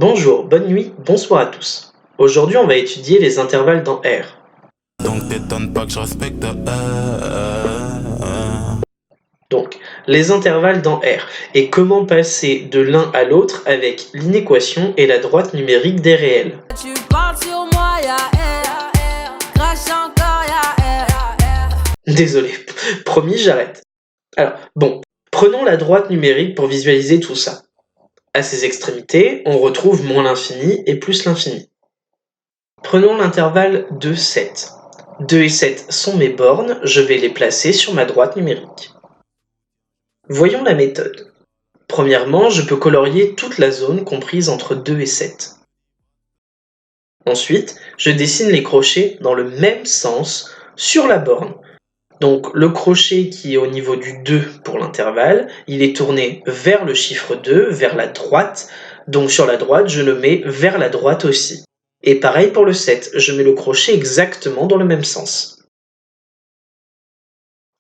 Bonjour, bonne nuit, bonsoir à tous. Aujourd'hui, on va étudier les intervalles dans R. Donc t'étonnes pas que je respecte. Donc, les intervalles dans R et comment passer de l'un à l'autre avec l'inéquation et la droite numérique des réels. Tu parles sur moi, y'a R, crache encore, y'a R. Désolé, promis, j'arrête. Alors, prenons la droite numérique pour visualiser tout ça. À ses extrémités, on retrouve moins l'infini et plus l'infini. Prenons l'intervalle 2, 7. 2 et 7 sont mes bornes, je vais les placer sur ma droite numérique. Voyons la méthode. Premièrement, je peux colorier toute la zone comprise entre 2 et 7. Ensuite, je dessine les crochets dans le même sens sur la borne. Donc le crochet qui est au niveau du 2 pour l'intervalle, il est tourné vers le chiffre 2, vers la droite. Donc sur la droite, je le mets vers la droite aussi. Et pareil pour le 7, je mets le crochet exactement dans le même sens.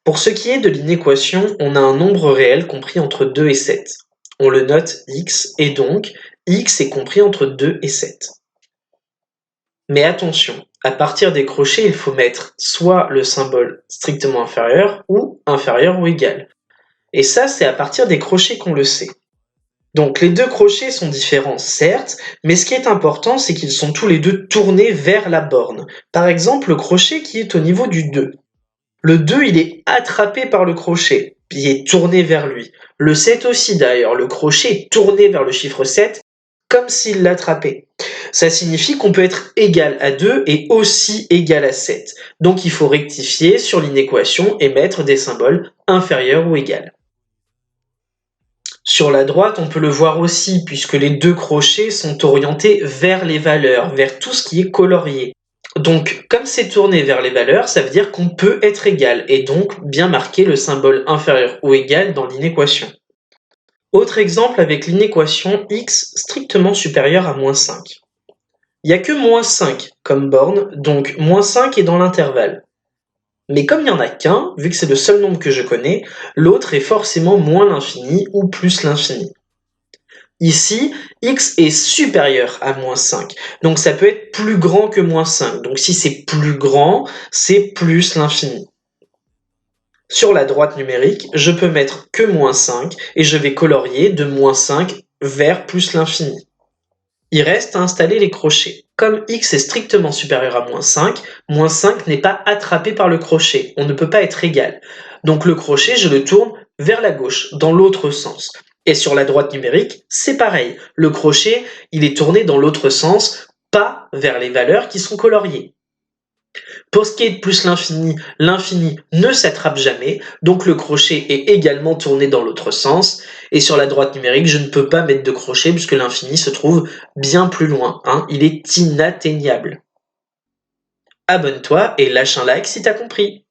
Pour ce qui est de l'inéquation, on a un nombre réel compris entre 2 et 7. On le note x, et donc x est compris entre 2 et 7. Mais attention, à partir des crochets, il faut mettre soit le symbole strictement inférieur ou égal. Et ça, c'est à partir des crochets qu'on le sait. Donc les deux crochets sont différents, certes, mais ce qui est important, c'est qu'ils sont tous les deux tournés vers la borne. Par exemple, le crochet qui est au niveau du 2. Le 2, il est attrapé par le crochet, puis il est tourné vers lui. Le 7 aussi d'ailleurs, le crochet est tourné vers le chiffre 7, comme s'il l'attrapait. Ça signifie qu'on peut être égal à 2 et aussi égal à 7. Donc il faut rectifier sur l'inéquation et mettre des symboles inférieurs ou égal. Sur la droite, on peut le voir aussi, puisque les deux crochets sont orientés vers les valeurs, vers tout ce qui est colorié. Donc, comme c'est tourné vers les valeurs, ça veut dire qu'on peut être égal, et donc bien marquer le symbole inférieur ou égal dans l'inéquation. Autre exemple avec l'inéquation x strictement supérieure à moins 5. Il n'y a que moins 5 comme borne, donc moins 5 est dans l'intervalle. Mais comme il n'y en a qu'un, vu que c'est le seul nombre que je connais, l'autre est forcément moins l'infini ou plus l'infini. Ici, x est supérieur à moins 5, donc ça peut être plus grand que moins 5. Donc si c'est plus grand, c'est plus l'infini. Sur la droite numérique, je peux mettre que moins 5 et je vais colorier de moins 5 vers plus l'infini. Il reste à installer les crochets. Comme x est strictement supérieur à moins 5 n'est pas attrapé par le crochet, on ne peut pas être égal. Donc le crochet, je le tourne vers la gauche, dans l'autre sens. Et sur la droite numérique, c'est pareil. Le crochet, il est tourné dans l'autre sens, pas vers les valeurs qui sont coloriées. Pour ce qui est de plus l'infini ne s'attrape jamais, donc le crochet est également tourné dans l'autre sens. Et sur la droite numérique, je ne peux pas mettre de crochet puisque l'infini se trouve bien plus loin. Il est inatteignable. Abonne-toi et lâche un like si t'as compris.